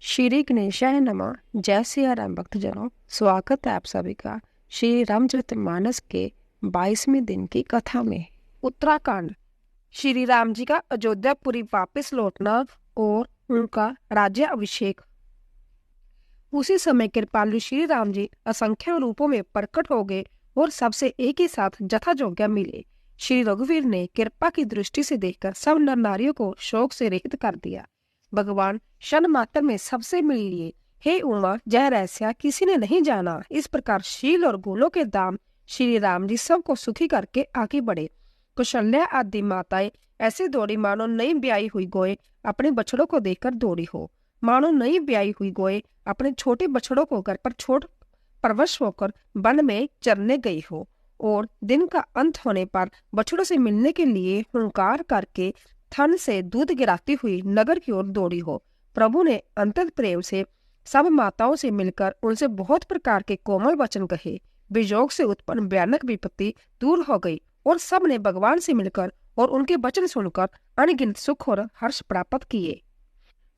श्री गणेशाय नमः। जय सिया राम भक्तजनों, स्वागत है आप सभी का श्री रामचरितमानस के 22वें दिन की कथा में। उत्तराखंड। श्री राम जी का अयोध्यापुरी वापस लौटना और उनका राज्य अभिषेक। उसी समय कृपालु श्री राम जी असंख्य रूपों में प्रकट हो गए और सबसे एक ही साथ जथायोग्य मिले। श्री रघुवीर ने कृपा की दृष्टि से देखकर सब नर नारियों को शोक से रहित कर दिया। भगवान क्षण मात्र में सबसे मिल लिए। हे उमा, जय रहस्या किसी ने नहीं जाना। इस प्रकार शील और गुणों के दाम श्री राम जी सबको सुखी करके आगे बढ़े। कौशल्या आदि माताएं ऐसे दौड़ी मानो नई ब्याई हुई गोए अपने बछड़ों को देखकर दौड़ी हो। मानो नई ब्याई हुई गोए अपने छोटे बछड़ों को घर पर छोड़ परवश होकर वन में चरने गई हो, और दिन का अंत होने पर बछड़ों से मिलने के लिए हुंकार करके थन से दूध गिराती हुई नगर की ओर दौड़ी हो। प्रभु ने अंतत प्रेम से सब माताओं से मिलकर उनसे बहुत प्रकार के कोमल वचन कहे। वियोग से उत्पन्न भयानक विपत्ति दूर हो गई और सब ने भगवान से मिलकर और उनके वचन सुनकर अनगिनत सुख और हर्ष प्राप्त किए।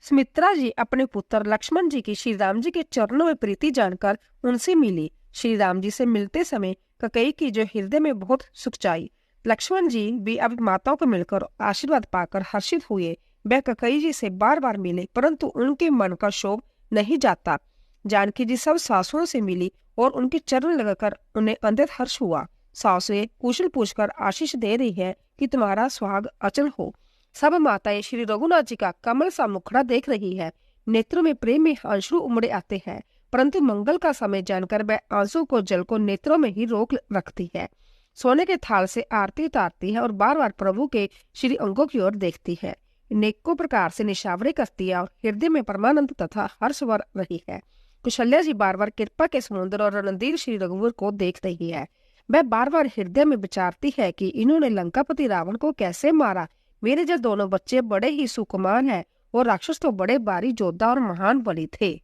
सुमित्रा जी अपने पुत्र लक्ष्मण जी की श्री राम जी के चरणों में प्रीति जानकर उनसे मिली। श्री राम जी से मिलते समय ककई की जो हृदय में बहुत सुखचाई। लक्ष्मण जी भी अब माताओं को मिलकर आशीर्वाद पाकर हर्षित हुए। वह ककई जी से बार बार मिले, परंतु उनके मन का शोभ नहीं जाता। जानकी जी सब सासुओं से मिली और उनके चरण लगाकर उन्हें अंतत हर्ष हुआ। सासुएं कुशल पूछकर आशीष दे रही है कि तुम्हारा सुहाग अचल हो। सब माताएं श्री रघुनाथ जी का कमल सा मुखड़ा देख रही है। नेत्रों में प्रेम में आंसू उमड़े आते हैं, परंतु मंगल का समय जानकर वह आंसू को जल को नेत्रों में ही रोक रखती है। सोने के थाल से आरती उतारती है और बार बार प्रभु के श्री अंगों की ओर देखती है। अनेकों प्रकार से निशावरे करती है और हृदय में परमानंद तथा हर्ष वर रही है। कौशल्या जी बार बार कृपा के समुद्र और रणधीर श्री रघुवीर को देख रही है। वह बार बार हृदय में विचारती है कि इन्होंने लंकापति रावण को कैसे मारा। मेरे जो दोनों बच्चे बड़े ही सुकुमार हैं और राक्षस तो बड़े भारी योद्धा और महान बली थे।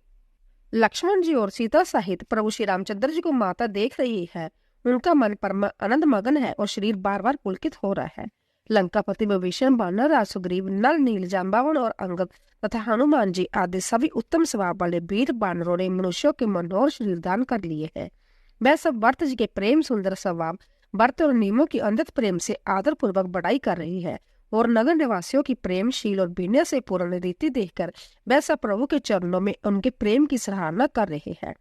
लक्ष्मण जी और सीता सहित प्रभु श्री रामचंद्र जी को माता देख रही है। उनका मन परम आनंद मगन है और शरीर बार बार पुलकित हो रहा है। लंकापति विभीषण, वानर राज सुग्रीव, नल नील, जाम्बावन और अंगद तथा हनुमान जी आदि सभी उत्तम स्वभाव वाले वीर वानरों ने मनुष्यों के मनोहर शरीर दान कर लिए हैं। वह सब भरत जी के प्रेम सुंदर स्वभाव, व्रत और नियमों की अंधत प्रेम से आदर पूर्वक बढ़ाई कर रही है, और नगर निवासियों की प्रेमशील और विनय से पूर्ण रीति देखकर वह सब प्रभु के चरणों में उनके प्रेम की सराहना कर रहे हैं।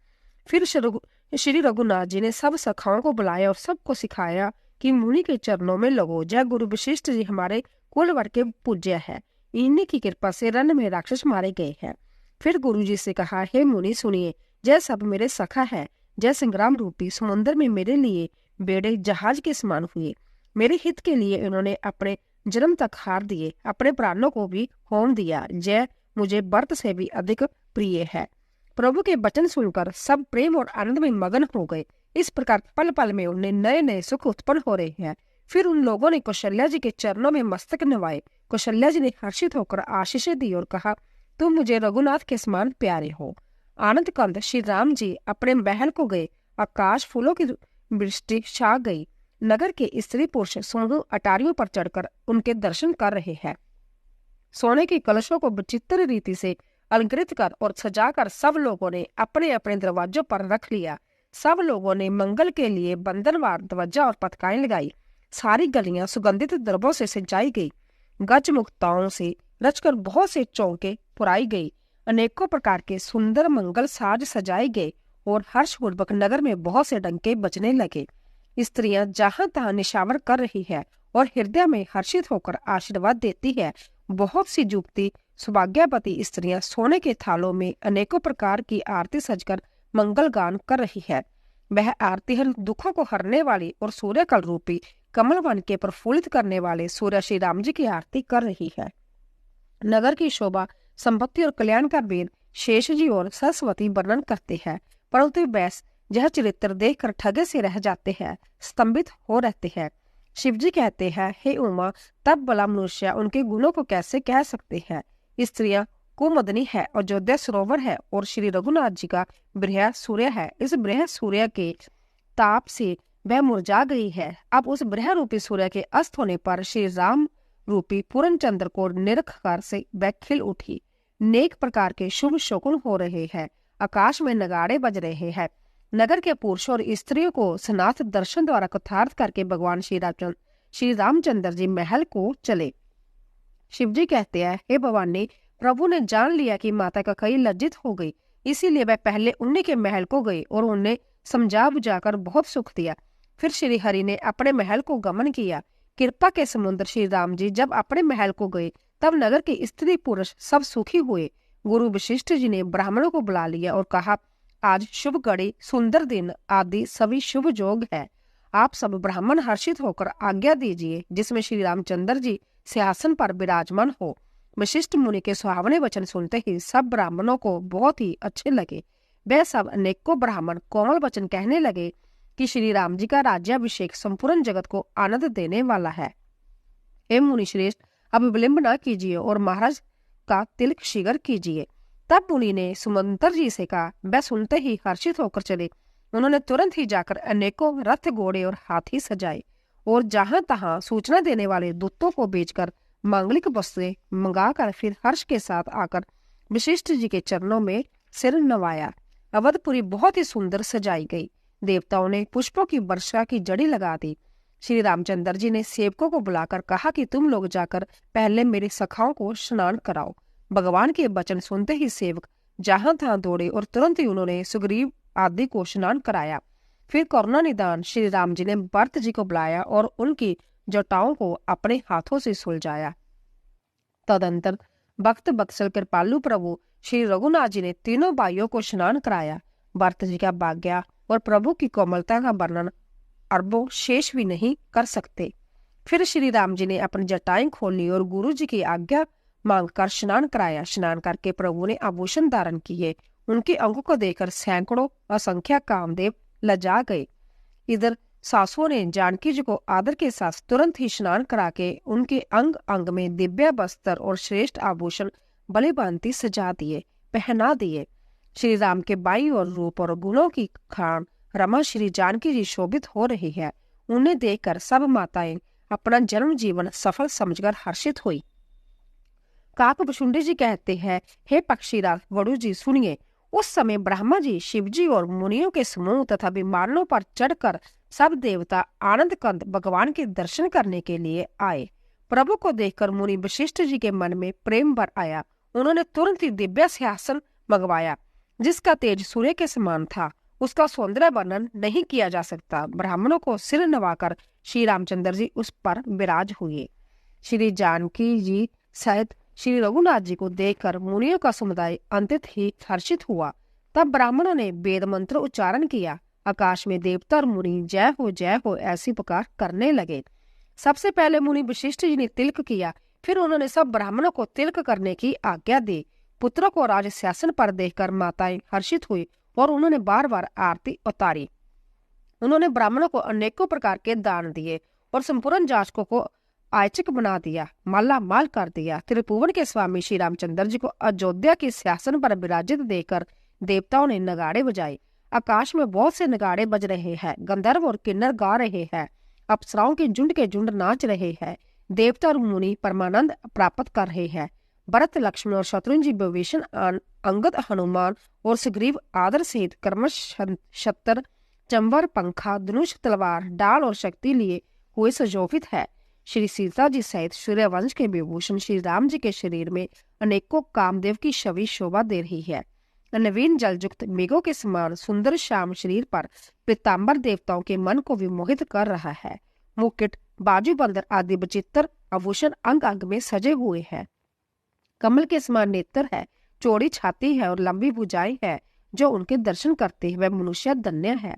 फिर श्री रघुनाथ जी ने सब सखाओं को बुलाया और सबको सिखाया कि मुनि के चरणों में लगो। जय गुरु वशिष्ठ जी हमारे कुलवर के पूज्य है। इन्हीं की कृपा से रण में राक्षस मारे गए हैं। फिर गुरु जी से कहा, हे मुनि सुनिए, जय सब मेरे सखा है। जय संग्राम रूपी समुद्र में मेरे लिए बेड़े जहाज के समान हुए। मेरे हित के लिए इन्होंने अपने जन्म तक हार दिए, अपने प्राणों को भी होम दिया। जय मुझे व्रत से भी अधिक प्रिय है। प्रभु के वचन सुनकर सब प्रेम और आनंद में मगन हो गए। इस प्रकार पल पल में उन्हें नए नए सुख उत्पन्न हो रहे हैं। फिर उन लोगों ने कौशल्या जी के चरणों में मस्तक नवाए। कौशल्या जी ने हर्षित होकर आशीषें दी और कहा, तुम मुझे रघुनाथ के समान प्यारे हो। आनंद कंद श्री राम जी अपने महल को गए। आकाश फूलों की वृष्टि छा गई। नगर के स्त्री पुरुष सोनू अटारियों पर चढ़कर उनके दर्शन कर रहे हैं। सोने के कलशों को विचित्र रीति से अलंकृत कर और सजाकर सब लोगों ने अपने अपने दरवाजों पर रख लिया। सब लोगों ने मंगल के लिए बंधनवार ध्वजा और पताकाएं लगाई। सारी गलियां सुगंधित द्रव्यों से सजाई गई। गज मुक्ताओं से रचकर बहुत से चौके पुराई गई। अनेकों प्रकार के सुंदर मंगल साज सजाए गए और हर्षपूर्वक नगर में बहुत से डंके बजने लगे। स्त्रियां जहां तहां निशावर कर रही है और हृदय में हर्षित होकर आशीर्वाद देती है। बहुत सी युवती सौभाग्यवती स्त्रियां सोने के थालों में अनेकों प्रकार की आरती सजकर मंगल गान कर रही है। वह आरती हर दुखों को हरने वाली और सूर्यकल रूपी कमल वन के प्रफुल्लित करने वाले सूर्य श्री राम जी की आरती कर रही है। नगर की शोभा, संपत्ति और कल्याण का वेद शेष जी और सरस्वती वर्णन करते हैं, परंतु वैस यह चरित्र देखकर ठगे से रह जाते हैं, स्तंभित हो रहते हैं। शिव जी कहते हैं, हे उमा, तब भला मनुष्य उनके गुणों को कैसे कह सकते हैं। स्त्रियां कुमुदनी है, अयोध्या सरोवर है और श्री रघुनाथ जी का बृहद सूर्य है। इस बृहद सूर्य के ताप से वह मुरझा गई है। अब उस बृहद रूपी सूर्य के अस्त होने पर श्री राम रूपी पूर्ण चंद्र को निरख कर से वह खिल उठी। नेक प्रकार के शुभ शकुन हो रहे हैं। आकाश में नगाड़े बज रहे हैं। नगर के पुरुषों और स्त्रियों को स्नात दर्शन द्वारा कृतार्थ करके भगवान श्री रामचंद्र जी महल को चले। शिव जी कहते हैं, हे भवानी, प्रभु ने जान लिया कि माता का कई लज्जित हो गई, इसीलिए वह पहले उन्हीं के महल को गई और उन्हें समझा बुझाकर बहुत सुख दिया। फिर श्री हरि ने अपने महल को गमन किया। कृपा के समुद्र श्री राम जी जब अपने महल को गए तब नगर के स्त्री पुरुष सब सुखी हुए। गुरु वशिष्ठ जी ने ब्राह्मणों को बुला लिया और कहा, आज शुभ घड़ी, सुंदर दिन आदि सभी शुभ योग है। आप सब ब्राह्मण हर्षित होकर आज्ञा दीजिए जिसमें श्री रामचंद्र जी सिंहासन पर विराजमान हो। वशिष्ठ मुनि के सुहावने वचन सुनते ही सब ब्राह्मणों को बहुत ही अच्छे लगे। वे सब अनेकों ब्राह्मण कोमल वचन कहने लगे कि श्री राम जी का राज्याभिषेक संपूर्ण जगत को आनंद देने वाला है। हे मुनि श्रेष्ठ, अब विलंब न कीजिए और महाराज का तिलक शीघ्र कीजिए। तब मुनि ने सुमंतर जी से कहा। वह सुनते ही हर्षित होकर चले। उन्होंने तुरंत ही जाकर अनेकों रथ, घोड़े और हाथी सजाए और जहां तहां सूचना देने वाले दूतों को भेजकर मांगलिक वस्तुएं मंगाकर फिर हर्ष के साथ आकर वशिष्ठ जी के चरणों में सिर नवाया। अवधपुरी बहुत ही सुंदर सजाई गई। देवताओं ने पुष्पों की वर्षा की जड़ी लगा दी। श्री रामचंद्र जी ने सेवकों को बुलाकर कहा कि तुम लोग जाकर पहले मेरे सखाओं को स्नान कराओ। भगवान के वचन सुनते ही सेवक जहां तहां दौड़े और तुरंत ही उन्होंने सुग्रीव आदि को स्नान कराया। फिर करुणा निदान श्री राम जी ने भरत जी को बुलाया और उनकी जटाओं को अपने हाथों से सुलझाया। तदंतर भक्त वत्सल कृपालु प्रभु श्री रघुनाथ जी ने तीनों भाइयों को स्नान कराया। भरत जी का भाग्य और प्रभु की कोमलता का वर्णन अरबों शेष भी नहीं कर सकते। फिर श्री राम जी ने अपनी जटाएं खोली और गुरु जी की आज्ञा मांगकर स्नान कराया। स्नान करके प्रभु ने आभूषण धारण किए। उनके अंगों को देखकर सैकड़ों असंख्य कामदेव लजा गए। इधर सासुओं ने जानकी जी को आदर के साथ तुरंत ही स्नान करा के उनके अंग अंग में दिव्य वस्त्र और श्रेष्ठ आभूषण भली भांति सजा दिए, पहना दिए। श्री राम के बाई और रूप और गुणों की खान रमा श्री जानकी जी शोभित हो रही है। उन्हें देखकर सब माताएं अपना जन्म जीवन सफल समझकर हर्षित हुई। काकभुषुंडी जी कहते हैं, हे पक्षीराज वड़ु जी सुनिए। उस समय ब्रह्मा जी, शिव जी और मुनियों के समूह तथा विमानों पर चढ़कर सब देवता आनंद कंद भगवान के दर्शन करने के लिए आए। प्रभु को देखकर मुनि वशिष्ठ जी के मन में प्रेम भर आया। उन्होंने तुरंत ही दिव्य सिंहासन मंगवाया जिसका तेज सूर्य के समान था। उसका सौंदर्य वर्णन नहीं किया जा सकता। ब्राह्मणों को सिर नवाकर श्री रामचंद्र जी उस पर विराज हुए। श्री जानकी जी सहित श्री रघुनाथ जी को देखकर मुनियों का समुदाय अंतित ही हर्षित हुआ। तब ब्राह्मणों ने वेद मंत्र उच्चारण किया। आकाश में देवता और मुनि जय हो ऐसी पुकार करने लगे। सबसे पहले मुनि वशिष्ठ जी ने तिलक किया। फिर उन्होंने सब ब्राह्मणों को तिलक करने की आज्ञा दी। पुत्रों को राज सिंहासन पर देखकर माताएं हर्षित हुई और उन्होंने बार बार आरती उतारी। उन्होंने ब्राह्मणों को अनेकों प्रकार के दान दिए और संपूर्ण जाचकों को आयचक बना दिया, माला माल कर दिया। त्रिभुवन के स्वामी श्री रामचंद्र जी को अयोध्या के सिंहासन पर विराजित देखकर देवताओं ने नगाड़े बजाए। आकाश में बहुत से नगाड़े बज रहे हैं। गंधर्व और किन्नर गा रहे हैं। अप्सराओं के झुंड नाच रहे हैं। देवता और मुनि परमानंद प्राप्त कर रहे हैं। भरत, लक्ष्मण और शत्रुघ्न जी, विभीषण, अंगद, हनुमान और सुग्रीव आदर सहित कर्मश, शस्त्र, चंवर, पंखा, धनुष, तलवार, डाल और शक्ति लिए हुए सुशोभित है। श्री सीता जी सहित सूर्यवंश के विभूषण श्री राम जी के शरीर में अनेकों कामदेव की छवि शोभा दे रही है। नवीन जलयुक्त मेघों के समान सुंदर श्याम शरीर पर पीताम्बर देवताओं के मन को विमोहित कर रहा है। मुकुट, बाजूबंदर आदि विचित्र आभूषण अंग अंग में सजे हुए हैं। कमल के समान नेत्र है, चौड़ी छाती है और लंबी भुजाएं है। जो उनके दर्शन करते हैं वह मनुष्य धन्य है।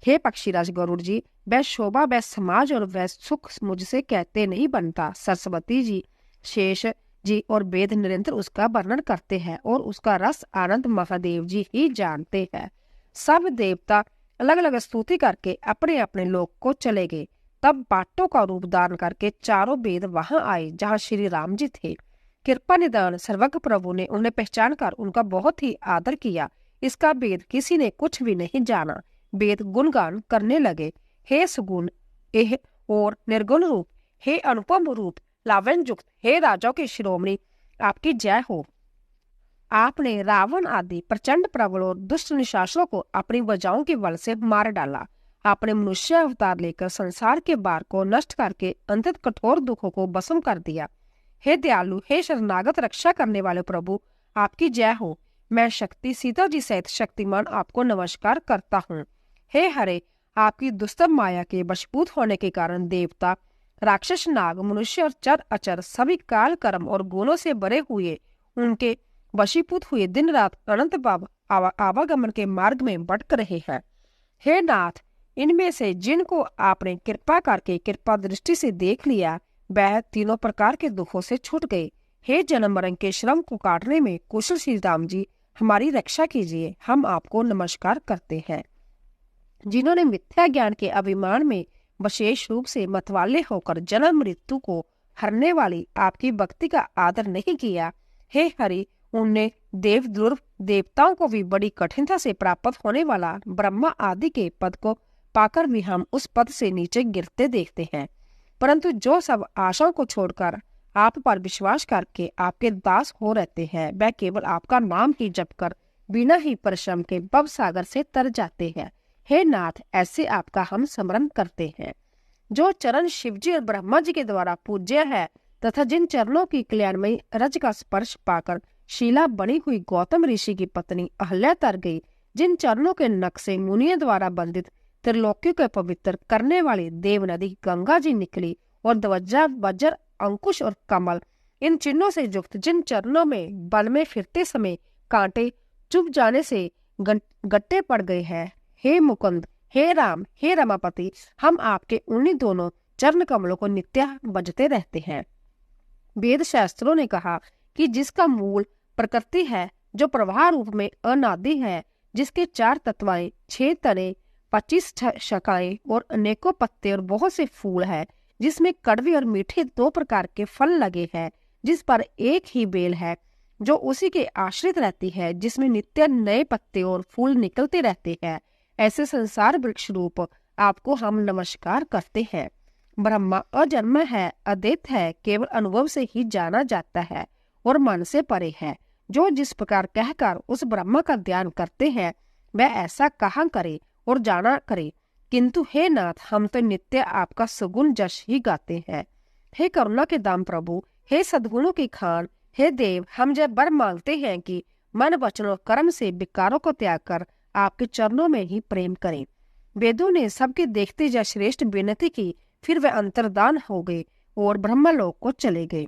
हे पक्षीराज गरुड़ जी, वह शोभा, वह समाज और वह सुख मुझसे कहते नहीं बनता। सरस्वती जी, शेष जी और वेद निरंतर उसका वर्णन करते हैं और उसका रस आनंद महादेव जी ही जानते हैं। सब देवता अलग अलग स्तुति करके अपने अपने लोक को चले गए। तब बाटों का रूप धारण करके चारों वेद वहां आए जहां श्री राम जी थे। कृपा निदान सर्वज्ञ प्रभु ने उन्हें पहचान कर उनका बहुत ही आदर किया। इसका वेद किसी ने कुछ भी नहीं जाना। वेद गुणगान करने लगे। हे सुगुण एह और निर्गुण रूप, हे अनुपम रूप, लावण्य युक्त, हे राजाओं के शिरोमणि, आपकी जय हो। आपने रावण आदि प्रचंड प्रबल और दुष्ट निशाचरों को अपनी भुजाओं के बल से मार डाला। आपने मनुष्य अवतार लेकर संसार के भार को नष्ट करके अंतत कठोर दुखों को भस्म कर दिया। हे दयालु, हे शरणागत रक्षा करने वाले प्रभु, आपकी जय हो। मैं शक्ति सीता जी सहित शक्तिमान आपको नमस्कार करता हूँ। हे हरे, आपकी दुस्तम माया के वशभूत होने के कारण देवता, राक्षस, नाग, मनुष्य और चर अचर सभी काल कर्म और गुणों से भरे हुए उनके वशीभूत हुए दिन रात अनंत भाव आवागमन के मार्ग में भटक रहे हैं। हे नाथ, इनमें से जिनको आपने कृपा करके कृपा दृष्टि से देख लिया, वह तीनों प्रकार के दुखों से छूट गए। हे जन्म मरण के श्रम को काटने में कुशल श्री राम जी, हमारी रक्षा कीजिए। हम आपको नमस्कार करते हैं। जिन्होंने मिथ्या ज्ञान के अभिमान में विशेष रूप से मतवाले होकर जन्म मृत्यु को हरने वाली आपकी भक्ति का आदर नहीं किया, हे हरि, उनने देव दुर्व देवताओं को भी बड़ी कठिनता से प्राप्त होने वाला ब्रह्मा आदि के पद को पाकर भी हम उस पद से नीचे गिरते देखते हैं। परंतु जो सब आशाओं को छोड़कर आप पर विश्वास करके आपके दास हो रहते हैं, वह केवल आपका नाम ही जप कर बिना ही परिश्रम के भव सागर से तर जाते हैं। हे नाथ, ऐसे आपका हम स्मरण करते हैं। जो चरण शिवजी और ब्रह्मा जी के द्वारा पूज्य है तथा जिन चरणों की कल्याणमयी रज का स्पर्श पाकर शीला बनी हुई गौतम ऋषि की पत्नी अहल्या तर गई, जिन चरणों के नख से मुनियों द्वारा बंधित त्रिलोक्यों को पवित्र करने वाली देव नदी गंगा जी निकली, और ध्वजा, वज्र, अंकुश और कमल, इन चिन्हों से युक्त जिन चरणों में बल में फिरते समय कांटे चुभ जाने से गट्टे पड़ गए हैं, हे मुकुंद, हे राम, हे रमापति, हम आपके उन्हीं दोनों चरण कमलों को नित्य बजते रहते हैं। वेद शास्त्रों ने कहा कि जिसका मूल प्रकृति है, जो प्रवाह रूप में अनादि है, जिसके 4 तत्वाएं, 6 तने, 25 शाखाएं और अनेकों पत्ते और बहुत से फूल है, जिसमें कड़वे और मीठे 2 प्रकार के फल लगे हैं, जिस पर एक ही बेल है, जो उसी के आश्रित रहती है, जिसमें नित्य नए पत्ते और फूल निकलते रहते हैं, ऐसे संसार वृक्ष रूप आपको हम नमस्कार करते हैं। ब्रह्मा अजन्म है, अद्वैत है, केवल अनुभव से ही जाना जाता है और मन से परे है। जो जिस प्रकार कहकर उस ब्रह्मा का ध्यान करते हैं, वह ऐसा कहा करे और जाना करे। किंतु हे नाथ, हम तो नित्य आपका सुगुण जश ही गाते हैं। हे करुणा के दाम प्रभु, हे सद्गुणों की खान, हे देव, हम जब वर मांगते हैं कि मन, वचन और कर्म से विकारों को त्याग कर आपके चरणों में ही प्रेम करें। वेदों ने सबके देखते जा श्रेष्ठ विनती की, फिर वे अंतर्दान हो गए और ब्रह्मलोक को चले गए।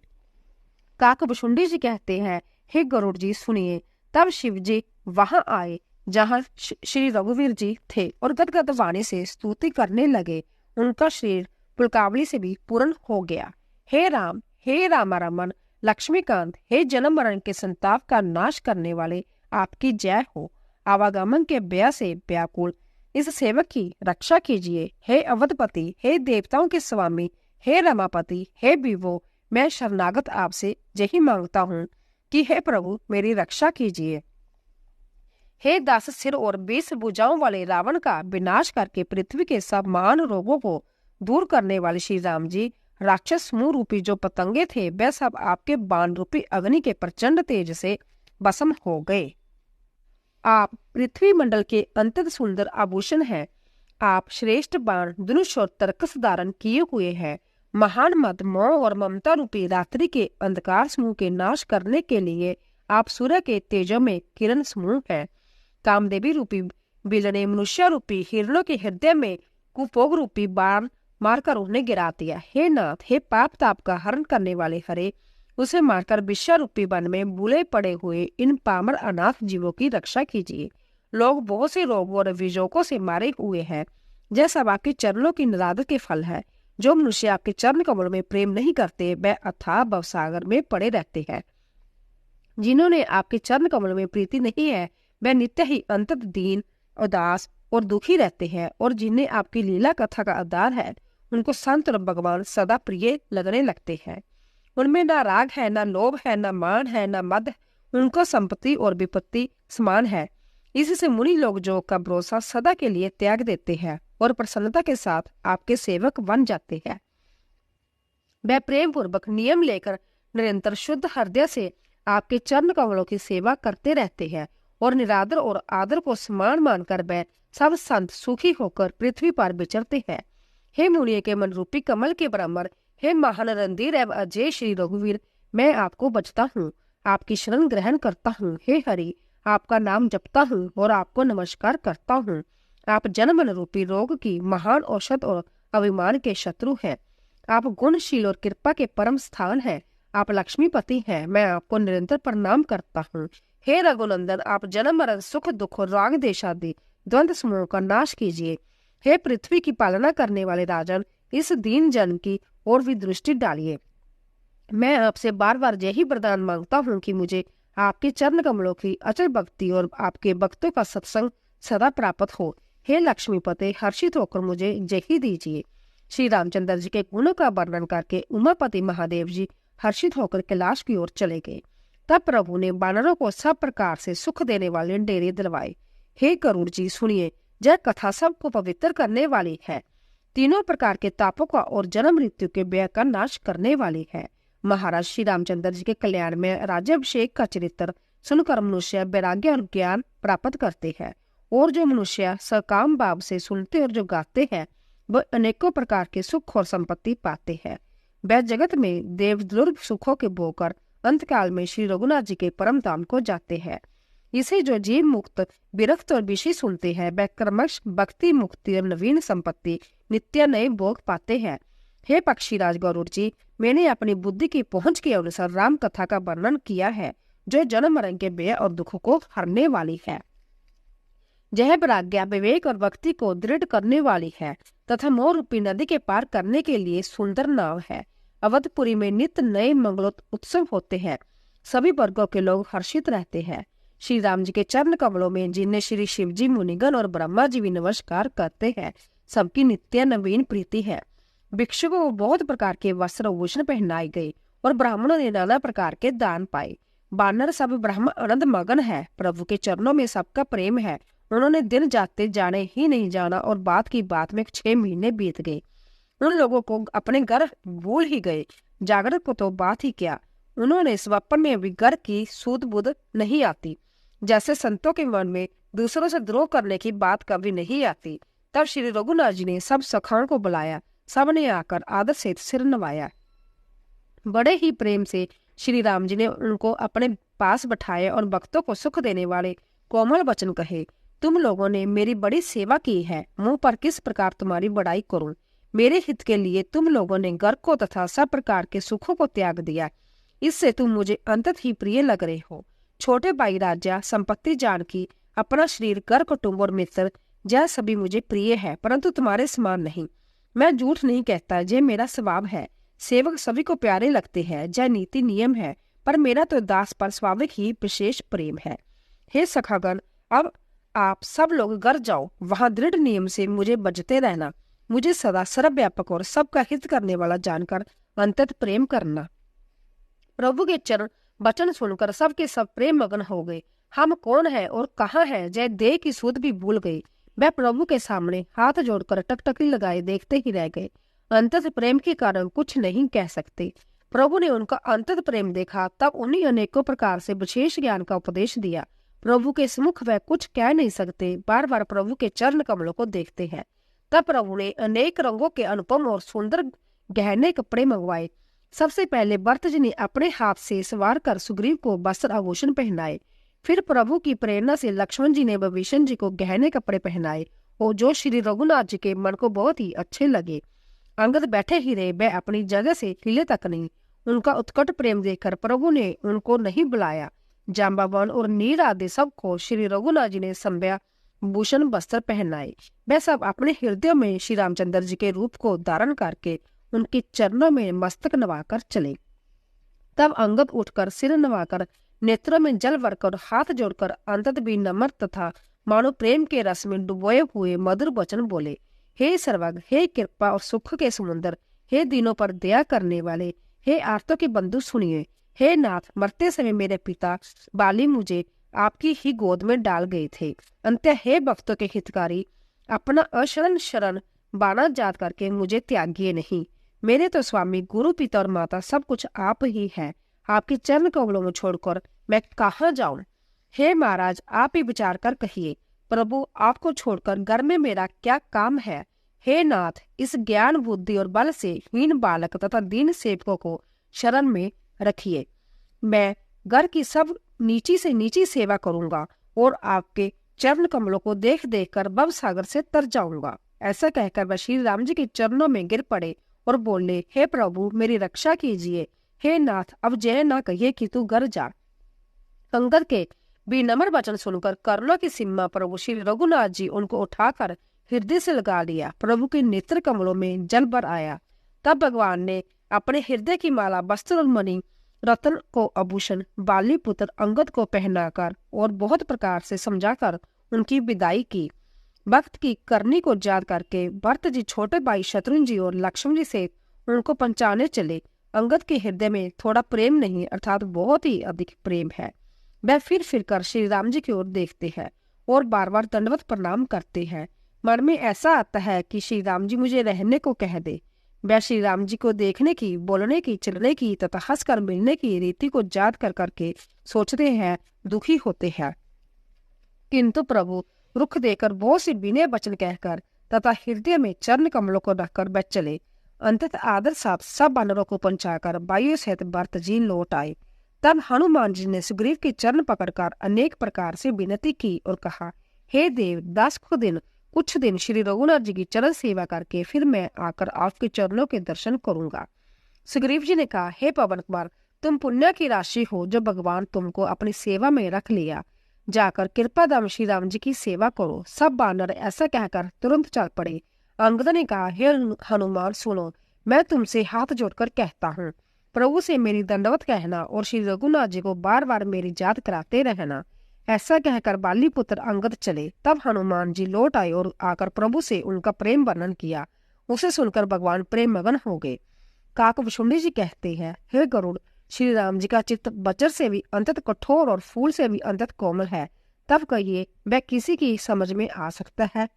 काकभुषुंडी जी कहते हैं, हे गरुड़ जी सुनिए। तब शिव जी वहां आए जहां श्री रघुवीर जी थे और गदगद वाणी से स्तुति करने लगे। उनका शरीर पुलकावली से भी पूर्ण हो गया। हे राम, हे रामारमण, लक्ष्मीकांत, हे जन्म मरण के संताप का नाश करने वाले, आपकी जय हो। आवागमन के व्यय से व्याकुल इस सेवक की रक्षा कीजिए। हे अवधपति, हे देवताओं के स्वामी, हे रमापति, हे विभो, मैं शरणागत आपसे यही मांगता हूँ कि हे प्रभु, मेरी रक्षा कीजिए। हे 10 सिर और 20 भुजाओं वाले रावण का विनाश करके पृथ्वी के सब महान रोगों को दूर करने वाले श्री राम जी, राक्षस समूह रूपी जो पतंगे थे, वह सब आपके बाण रूपी अग्नि के प्रचंड तेज से भस्म हो गए। आप पृथ्वी मंडल के अंतत सुंदर आभूषण हैं। आप श्रेष्ठ बाण धनुष और तरकस धारण किए हुए हैं। महान मद, मोह और ममता रूपी रात्रि के अंधकार समूह के नाश करने के लिए आप सूर्य के तेजों में किरण समूह हैं। कामदेवी रूपी बिल ने मनुष्य रूपी हिरणों के हृदय में कुपोग रूपी बाण मारकर उन्हें गिरा दिया। हे नाथ, हे पाप ताप का हरण करने वाले हरे, उसे मारकर विषय रूपी वन में बुले पड़े हुए इन पामर अनाथ जीवों की रक्षा कीजिए। लोग बहुत से रोगों और विजोगों से मारे हुए हैं। यह सब आपके चरणों की निरादर के फल है। जो मनुष्य आपके चरण कमल में प्रेम नहीं करते, वह अथाह भवसागर में पड़े रहते हैं। जिन्होंने आपके चरण कमल में प्रीति नहीं है, वह नित्य ही अंतत दीन, उदास और दुखी रहते हैं। और जिन्हें आपकी लीला कथा का आधार है, उनको संत और भगवान सदा प्रिय लगने लगते हैं। उनमें ना राग है, ना लोभ है, ना मान है, ना मद। उनको संपत्ति और विपत्ति समान है। इससे मुनि लोग जो का भरोसा सदा के लिए त्याग देते हैं और प्रसन्नता के साथ आपके सेवक बन जाते हैं। वह प्रेम पूर्वक नियम लेकर निरंतर शुद्ध हृदय से आपके चरण कमलों की सेवा करते रहते हैं और निरादर और आदर को सम्मान मानकर वह सब संत सुखी होकर पृथ्वी पर विचरते हैं। हे मुनियों के मन रूपी कमल के बराबर, हे महान रणधीर एवं अजय श्री रघुवीर, मैं आपको बचता हूँ, आपकी शरण ग्रहण करता हूँ। हे हरि, आपका नाम जपता हूँ और आपको नमस्कार करता हूँ। आप जन्म रूपी रोग की महान औषध और अभिमान के शत्रु हैं। आप गुणशील और कृपा के परम स्थान हैं। आप लक्ष्मीपति हैं। मैं आपको निरंतर प्रणाम करता हूँ। हे रघुनंदन, आप जन्म मरण सुख दुख और राग देश आदि द्वंद्व समूह का नाश कीजिए। हे पृथ्वी की पालना करने वाले राजन, इस दीन जन की ओर भी दृष्टि डालिए। मैं आपसे बार बार यही वरदान मांगता हूँ कि मुझे आपके चरण कमलों की अचल भक्ति और आपके भक्तों का सत्संग सदा प्राप्त हो। हे लक्ष्मीपते, हर्षित होकर मुझे यही दीजिए। श्री रामचंद्र जी के गुणों का वर्णन करके उमापति महादेव जी हर्षित होकर कैलाश की ओर चले गए। तब प्रभु ने वानरों को सब प्रकार से सुख देने वाले डेरे दिलवाए। हे गरुड़ जी, सुनिए, यह कथा सबको पवित्र करने वाली है। तीनों प्रकार के तापों का और जन्म मृत्यु के व्यय का नाश करने वाली है। महाराज श्री रामचंद्र जी के कल्याण में राज्याभिषेक का चरित्र सुनकर मनुष्य वैराग्य और ज्ञान प्राप्त करते हैं, और जो मनुष्य सकाम भाव से सुनते और जो गाते हैं वह अनेकों प्रकार के सुख और संपत्ति पाते हैं। वह जगत में देव दुर्लभ सुखों के भोकर अंतकाल में श्री रघुनाथ जी के परम धाम को जाते हैं। इसे जो जीव मुक्त विरक्त और विषय सुनते हैं वह क्रमश भक्ति मुक्ति और नवीन संपत्ति नित्य नए भोग पाते हैं। हे पक्षीराज गरुड़ जी, मैंने अपनी बुद्धि की पहुंच के अनुसार राम कथा का वर्णन किया है, जो जन्म मरण के व्यय और दुख को हरने वाली है। यह प्राज्ञा विवेक और भक्ति को दृढ़ करने वाली है तथा मोह रूपी नदी के पार करने के लिए सुंदर नाव है। अवधपुरी में नित्य नए मंगलोत्सव होते हैं। सभी वर्गों के लोग हर्षित रहते हैं। श्री राम जी के चरण कमलों में जिन्हें श्री शिव जी, मुनिगण और ब्रह्मा जी भी नमस्कार करते हैं, सबकी नित्य नवीन प्रीति है। भिक्षुकों को बहुत प्रकार के वस्त्र भूषण पहनाए गए और ब्राह्मणों ने नाना प्रकार के दान पाए। बानर सब ब्रह्म आनंद मगन है। प्रभु के चरणों में सबका प्रेम है। उन्होंने दिन जाते जाने ही नहीं जाना और बात की बात में 6 महीने बीत गए। उन लोगों को अपने घर भूल ही गए। जागृत को तो बात ही क्या, उन्होंने स्वप्न में भी घर की सूद बुध नहीं आती। जैसे संतों के मन में दूसरों से द्रोह करने की बात कभी नहीं आती। तब श्री रघुनाथ जी ने सब सखाओं को बुलाया। सबने आकर आदर से सिर नवाया। बड़े ही प्रेम से श्री राम जी ने उनको अपने पास बैठाया और भक्तों को सुख देने वाले कोमल वचन कहे। तुम लोगों ने मेरी बड़ी सेवा की है, मुंह पर किस प्रकार तुम्हारी बड़ाई करूं। मेरे हित के लिए तुम लोगों ने घर को तथा सब प्रकार के सुखों को त्याग दिया। इससे तुम मुझे अंतत ही प्रिय लग रहे हो। छोटे भाई राजा, संपत्ति, जानकी, अपना शरीर, घर, कुटुंब और मित्र, यह सभी मुझे प्रिय है, परंतु तुम्हारे समान नहीं। मैं झूठ नहीं कहता, यह मेरा स्वभाव है। सेवक सभी को प्यारे लगते हैं, यह नीति नियम है, पर मेरा तो दास पर स्वाभाविक ही विशेष प्रेम है। हे सखागण, अब आप सब लोग घर जाओ, वहां दृढ़ नियम से मुझे बजते रहना। मुझे सदा सर्वव्यापक और सबका हित करने वाला जानकर अंतत प्रेम करना। प्रभु के चरण वचन सुनकर सबके सब प्रेम मगन हो गए। हम कौन है और कहाँ है, जय देह की सुध भी भूल गए। वह प्रभु के सामने हाथ जोड़कर टकटकी लगाए देखते ही रह गए। अंतत प्रेम के कारण कुछ नहीं कह सकते। प्रभु ने उनका अंतत प्रेम देखा, तब उन्हीं अनेकों प्रकार से विशेष ज्ञान का उपदेश दिया। प्रभु के सम्मुख वह कुछ कह नहीं सकते, बार बार प्रभु के चरण कमलों को देखते हैं। तब प्रभु ने अनेक रंगों के अनुपम और सुंदर गहने कपड़े मंगवाए। सबसे पहले भरत जी ने अपने हाथ से सवार कर सुग्रीव को वस्त्र आभूषण पहनाए। फिर प्रभु की प्रेरणा से लक्ष्मण जी ने विभीषण जी को गहने कपड़े पहनाए, और जो श्री रघुनाथ जी के मन को बहुत ही अच्छे लगे। अंगद बैठे ही रहे, वह अपनी जगह से हिले तक नहीं। उनका उत्कट प्रेम देखकर प्रभु ने उनको नहीं बुलाया। जाम्बावन और नीर आदि सबको श्री रघुनाथ जी ने संभ्या भूषण वस्त्र पहनाए। वह सब अपने हृदय में श्री रामचंद्र जी के रूप को धारण करके उनके चरणों में मस्तक नवाकर चले। तब अंगद उठकर सिर नवाकर, नेत्रों में जल भरकर, हाथ जोड़कर अंतत भी नम्र तथा मानो प्रेम के रस में डुबोए हुए मधुर वचन बोले। हे सर्वज्ञ, हे कृपा और सुख के समुद्र, हे दीनों पर दया करने वाले, हे आर्तों के बंधु सुनिए। हे नाथ, मरते समय मेरे पिता बाली मुझे आपकी ही गोद में डाल गए थे। अंत्य हे भक्तों के हितकारी, अपना अशरण शरण बाना जात करके मुझे त्यागिए नहीं। मेरे तो स्वामी, गुरु, पिता और माता सब कुछ आप ही है। आपके चरण कमलों में छोड़कर मैं कहाँ जाऊं? हे महाराज, आप ही विचार कर कहिए। प्रभु, आपको छोड़कर घर में मेरा क्या काम है? हे नाथ, इस ज्ञान बुद्धि और बल से हीन बालक तथा दीन सेवकों को शरण में रखिए। मैं घर की सब नीची से नीची सेवा करूंगा और आपके चरण कमलों को देख देख कर भव सागर से तर जाऊंगा। ऐसा कहकर वह श्री राम जी के चरणों में गिर पड़े और बोले, हे प्रभु, मेरी रक्षा कीजिए। हे नाथ, अब जय ना कहिए कि तू घर जा। अंगद के विनम्र वचन सुनकर करुणा की सीमा प्रभु श्री रघुनाथ जी उनको उठाकर हृदय से लगा लिया। प्रभु के नेत्र कमलों में जल भर आया। तब भगवान ने अपने हृदय की माला वस्त्र और मणि रत्न को आभूषण बाली पुत्र अंगद को पहनाकर और बहुत प्रकार से समझाकर उनकी विदाई की। भक्त की करनी को याद करके भरत जी छोटे भाई शत्रुघ्न जी और लक्ष्मण जी से उनको पंचाने चले। अंगद के हृदय में थोड़ा प्रेम नहीं अर्थात बहुत ही अधिक प्रेम है। वह फिर कर श्री राम जी की ओर देखते हैं और बार बार दंडवत प्रणाम करते हैं। मन में ऐसा आता है कि श्री राम जी मुझे रहने को कह दे। वह श्री राम जी को देखने की, बोलने की, चलने की तथा हंसकर मिलने की रीति को याद कर करके सोचते हैं, दुखी होते हैं। किंतु प्रभु रुख देकर बहुत से विनय वचन कहकर तथा हृदय में चरण कमलों को रखकर वह चले। अंततः आदर साथ सब वानरों को पंचाकर वायु सहित भरत जी लौट आए। तब हनुमान जी ने सुग्रीव के चरण पकड़कर अनेक प्रकार से विनती की और कहा, हे देव दास, कुछ दिन श्री रघुनाथ जी की चरण सेवा करके फिर मैं आकर आपके चरणों के दर्शन करूंगा। सुग्रीव जी ने कहा, हे पवन कुमार, तुम पुण्य की राशि हो जो भगवान तुमको अपनी सेवा में रख लिया। जाकर कृपा दाम श्री राम जी की सेवा करो। सब वानर ऐसा कहकर तुरंत चल पड़े। अंगद ने कहा, हे हनुमान, सुनो, मैं तुमसे हाथ जोड़कर कहता हूँ, प्रभु से मेरी दंडवत कहना और श्री रघुनाथ जी को बार बार मेरी याद कराते रहना। ऐसा कहकर बाली पुत्र अंगद चले। तब हनुमान जी लौट आए और आकर प्रभु से उनका प्रेम वर्णन किया। उसे सुनकर भगवान प्रेम मगन हो गए। काकभुषुंडी जी कहते हैं, हे गरुड़, श्री राम जी का चित्त वज्र से भी अंतत कठोर और फूल से भी अंतत कोमल है। तब कहिए वह किसी की समझ में आ सकता है।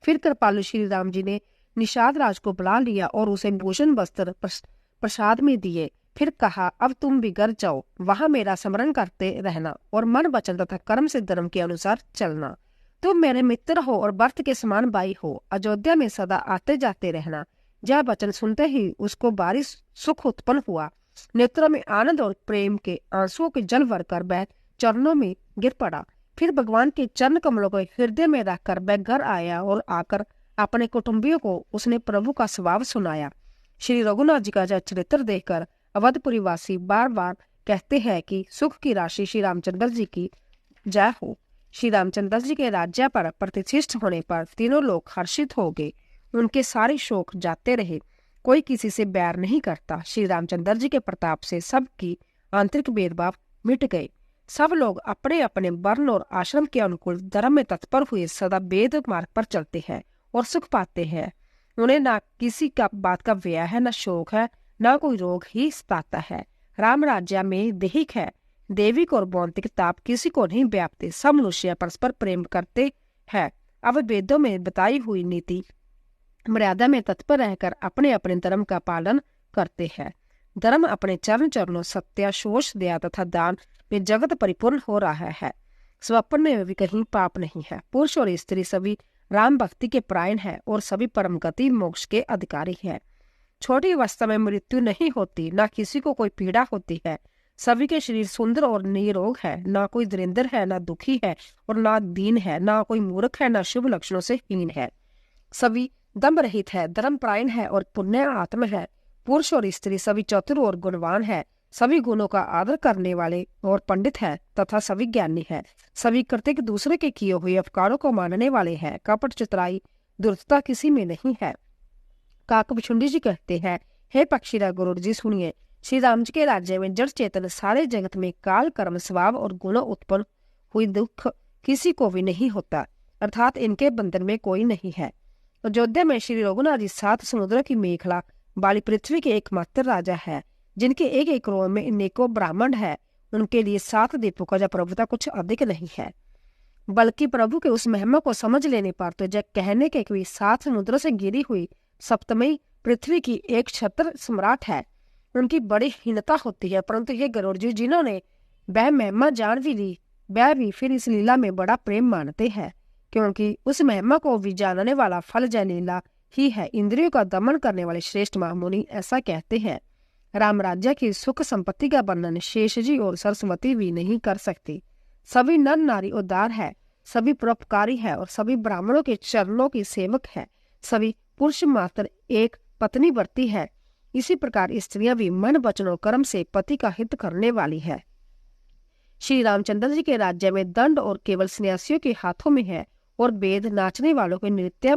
फिर कृपालु श्री राम जी ने निषाद राज को बुला लिया और उसे भूषण वस्त्र प्रसाद में दिए। फिर कहा, अब तुम भी घर जाओ, वहां मेरा स्मरण करते रहना और मन वचन तथा कर्म से धर्म के अनुसार चलना। तुम मेरे मित्र हो और भरत के समान भाई हो। अयोध्या में सदा आते जाते रहना। यह वचन सुनते ही उसको भारी सुख उत्पन्न हुआ। नेत्रों में आनंद और प्रेम के आंसुओं के जल भरकर वह चरणों में गिर पड़ा। फिर भगवान के चरण कमलों को हृदय में रखकर वह घर आया और आकर अपने कुटुंबियों को उसने प्रभु का स्वभाव सुनाया। श्री रघुनाथ जी का यह चरित्र देखकर अवधपुरी वासी बार बार कहते हैं कि सुख की राशि श्री रामचंद्र जी की जय हो। श्री रामचंद्र जी के राज्य पर प्रतिष्ठित होने पर तीनों लोग हर्षित हो गए। उनके सारे शोक जाते रहे। कोई किसी से बैर नहीं करता। श्री रामचंद्र जी के प्रताप से सबकी आंतरिक भेदभाव मिट गए। सब लोग अपने अपने वर्ण और आश्रम के अनुकूल धर्म में तत्पर हुए सदा वेद मार्ग पर चलते हैं और सुख पाते हैं। उन्हें ना किसी का बात का व्यय है, न शोक है, न कोई रोग ही सताता है। राम राज्य में दैहिक है, दैविक और भौतिक ताप किसी को नहीं व्यापते। सब मनुष्य परस्पर प्रेम करते हैं। अब वेदों में बताई हुई नीति मर्यादा में तत्पर रहकर अपने अपने धर्म का पालन करते हैं। धर्म अपने चरण चरणों सत्य, शोष, दया तथा दान में जगत परिपूर्ण हो रहा है। स्वप्न में भी कहीं पाप नहीं है। पुरुष और स्त्री सभी राम भक्ति के परायण है और सभी परम गति मोक्ष के अधिकारी है। छोटी अवस्था में मृत्यु नहीं होती, न किसी को कोई पीड़ा होती है। सभी के शरीर सुंदर और निरोग है। न कोई दरिद्र है, न दुखी है और न दीन है। न कोई मूर्ख है, न शुभ लक्षणों से हीन है। सभी दम्भ रहित है, धर्म परायण है और पुण्य आत्म है। पुरुष और स्त्री सभी चतुर और गुणवान है। सभी गुणों का आदर करने वाले और पंडित है तथा सभी ज्ञानी है। सभी कृतज्ञ दूसरे के किए हुए अपकारों को मानने वाले हैं। कपट, चतुराई, दुर्तता किसी में नहीं है। काकभुषुंडी जी कहते हैं, हे पक्षीराज गुरु जी, सुनिए, श्री राम जी के राज्य में जड़ चेतन सारे जगत में काल, कर्म, स्वभाव और गुणों उत्पन्न हुई दुख किसी को भी नहीं होता, अर्थात इनके बंधन में कोई नहीं है। अयोध्या में श्री रघुनाथ जी 7 समुद्रों की मेखला वाली पृथ्वी के एकमात्र राजा है, जिनके एक एक रोम में अनेकों ब्राह्मण है। उनके लिए 7 द्वीपों का प्रभुता कुछ अधिक नहीं है, बल्कि प्रभु के उस महिमा को समझ लेने पर तो जब कहने के कोई 7 समुद्रों से घिरी हुई सप्तमी पृथ्वी की एक छत्र सम्राट है। उनकी बड़ी हीनता होती है, परंतु ये गरुड़ जी जिन्होंने वह महिमा जान भी ली, वह भी फिर इस लीला में बड़ा प्रेम मानते हैं, क्योंकि उस महिमा को भी जानने वाला फल जय लीला ही है। इंद्रियों का दमन करने वाले श्रेष्ठ महामुनि ऐसा कहते हैं। राम राज्य की सुख संपत्ति का वर्णन शेष जी और सरस्वती भी नहीं कर सकती। सभी नर नारी उदार है, सभी परोपकारी है और सभी ब्राह्मणों के चरणों की सेवक है। सभी पुरुष मात्र एक पत्नी वर्ती है। इसी प्रकार स्त्रियां भी मन वचन और कर्म से पति का हित करने वाली है। श्री रामचंद्र जी के राज्य में दंड और केवल सन्यासियों के हाथों में है और वेद नाचने वालों के नृत्य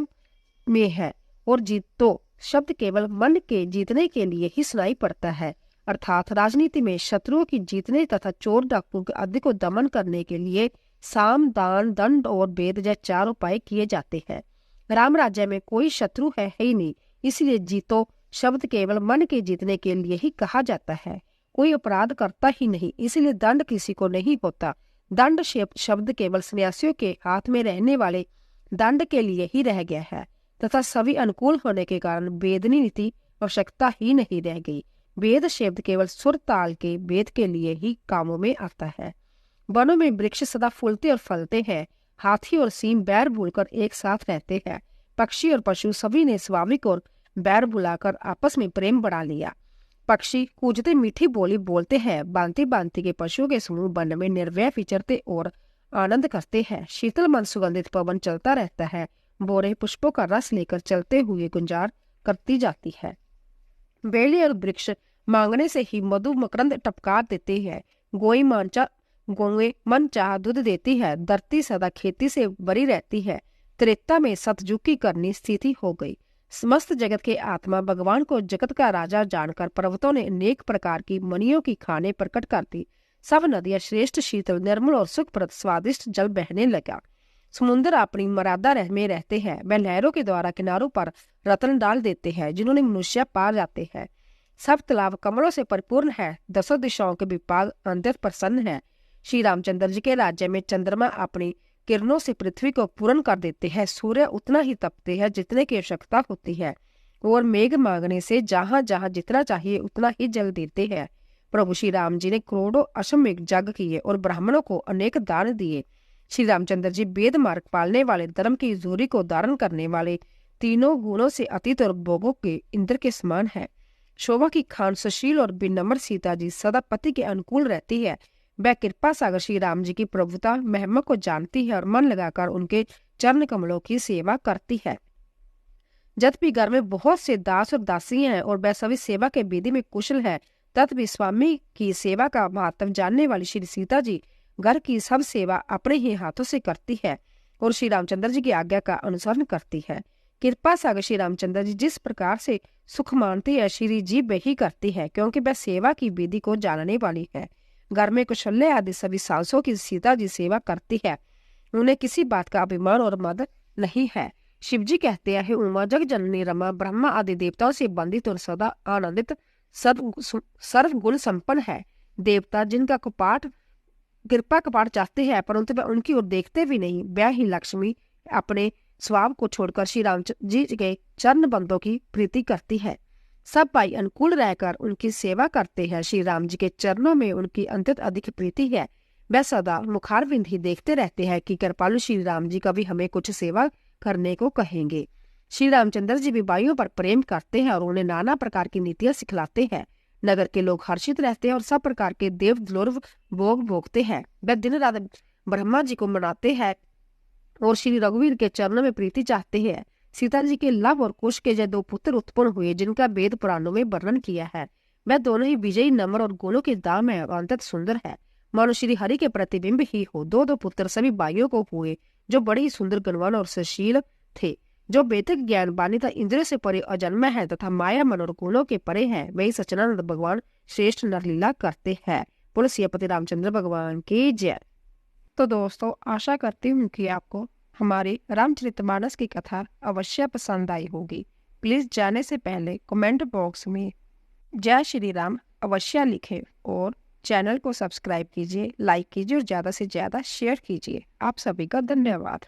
में है। और जीत तो शब्द केवल मन के जीतने के लिए ही सुनाई पड़ता है, अर्थात राजनीति में शत्रुओं की जीतने तथा चोर डाकू आदि को दमन करने के लिए साम दान दंड और वेद जैसे 4 उपाय किए जाते हैं। राम राज्य में कोई शत्रु है ही नहीं, इसलिए जीतो शब्द केवल मन के जीतने के लिए ही कहा जाता है। कोई अपराध करता ही नहीं, इसलिए दंड किसी को नहीं होता। दंड शब्द केवल सन्यासियों के हाथ में रहने वाले दंड के लिए ही रह गया है तथा सभी अनुकूल होने के कारण वेदनी नीति आवश्यकता ही नहीं रह गई। वेद शब्द केवल सुर ताल के वेद के लिए ही कामों में आता है। वनों में वृक्ष सदा फूलते और फलते हैं। हाथी और सींग बैर भूलकर एक साथ रहते हैं। पक्षी और पशु सभी ने स्वाभाविक और बैर बुलाकर आपस में प्रेम बढ़ा लिया। पक्षी कूजते मीठी बोली बोलते हैं। बांति बांति के पशुओं के समूह वन में निर्भय विचरते और आनंद करते हैं। शीतल मन सुगंधित पवन चलता रहता है। बोरे पुष्पों का रस लेकर चलते हुए गुंजार करती जाती है। बेली और वृक्ष मांगने से ही मधु मकरंद टपका देते हैं। गोई मन चाह दूध देती है। धरती सदा खेती से भरी रहती है। त्रेता में सतयुग की करनी स्थिति हो गई। समस्त जगत के आत्मा भगवान को जगत का राजा जानकर पर्वतों ने अनेक प्रकार की मणियों की खाने प्रकट कर दी। सब नदियां श्रेष्ठ शीतल निर्मल और सुखप्रद स्वादिष्ट जल बहने लगा। समुद्र अपनी मर्यादा में रहते हैं। वह लहरों के द्वारा किनारों पर रत्न डाल देते हैं, जिन्होंने मनुष्य पार जाते हैं। सब तालाब कमलों से परिपूर्ण है। 10 दिशाओं के विभाग अंतर प्रसन्न है। श्री रामचंद्र जी के राज्य में चंद्रमा अपनी किरणों से पृथ्वी को पूर्ण कर देते हैं। सूर्य उतना ही तपते हैं जितने की आवश्यकता होती है और मेघ मांगने से जहां जहां जितना चाहिए उतना ही जल देते हैं। प्रभु श्री राम जी ने करोड़ों अश्वमेघ यज्ञ किए और ब्राह्मणों को अनेक दान दिए। श्री रामचंद्र जी वेद मार्ग पालने वाले, धर्म की जोरी को धारण करने वाले, तीनों गुणों से अतीत और भोगों के इंद्र के समान है। शोभा की खान सुशील और विनम्र सीता जी सदा पति के अनुकूल रहती है। वह कृपा सागर श्री राम जी की प्रभुता महिमा को जानती है और मन लगाकर उनके चरण कमलों की सेवा करती है। जब भी घर में बहुत से दास और दासियां हैं और वह सभी सेवा के विधि में कुशल है, तब भी स्वामी की सेवा का महत्व जानने वाली श्री सीता जी घर की सब सेवा अपने ही हाथों से करती है और श्री रामचंद्र जी की आज्ञा का अनुसरण करती है। कृपा सागर श्री रामचंद्र जी जिस प्रकार से सुख मानती है, श्री जी वही करती है, क्योंकि वह सेवा की विधि को जानने वाली है। घर में कौशल्य आदि सभी सासों की सीता जी सेवा करती है। उन्हें किसी बात का अभिमान और मद नहीं है। शिव जी कहते हैं, उमा जग जननी रमा ब्रह्मा आदि देवताओं से बंधित और सदा आनंदित सर्व गुण संपन्न है। देवता जिनका कृपा कपाट चाहते हैं, परंतु वह उनकी ओर देखते भी नहीं, वह ही लक्ष्मी अपने स्वभाव को छोड़कर श्री राम जी के चरण बंदों की प्रीति करती है। सब भाई अनुकूल रहकर उनकी सेवा करते हैं। श्री राम जी के चरणों में उनकी अत्यंत अधिक प्रीति है। वह सदा मुखारविंद ही देखते रहते हैं कि कृपालु श्री राम जी कभी हमें कुछ सेवा करने को कहेंगे। श्री रामचंद्र जी भी भाइयों पर प्रेम करते हैं और उन्हें नाना प्रकार की नीतियां सिखलाते हैं। नगर के लोग हर्षित रहते हैं और सब प्रकार के देव दुर्लभ भोग भोगते हैं। वह दिन रात ब्रह्मा जी को मनाते हैं और श्री रघुवीर के चरणों में प्रीति चाहते हैं। सीता जी के लव और कुश के जय 2 पुत्र उत्पन्न हुए, जिनका वेद पुराणों में वर्णन किया है। वह दोनों ही विजयी, नम्र और गुणों के दाम है और अत्यंत सुंदर है, मानो श्री हरि के प्रतिबिंब ही हो। 2 पुत्र सभी भाइयों को हुए, जो बड़े ही सुंदर, गुणवान और सुशील थे। जो वेदिक ज्ञान बानी था इंद्रियों से परे अजन्म है तथा माया मन और गुणों के परे है, वही सच्चिदानंद भगवान श्रेष्ठ नरलीला करते हैं। बोलो सियापति रामचंद्र भगवान की जय। तो दोस्तों, आशा करती हूँ कि आपको हमारे रामचरितमानस की कथा अवश्य पसंद आई होगी। प्लीज जाने से पहले कमेंट बॉक्स में जय श्री राम अवश्य लिखें और चैनल को सब्सक्राइब कीजिए, लाइक कीजिए और ज़्यादा से ज़्यादा शेयर कीजिए। आप सभी का धन्यवाद।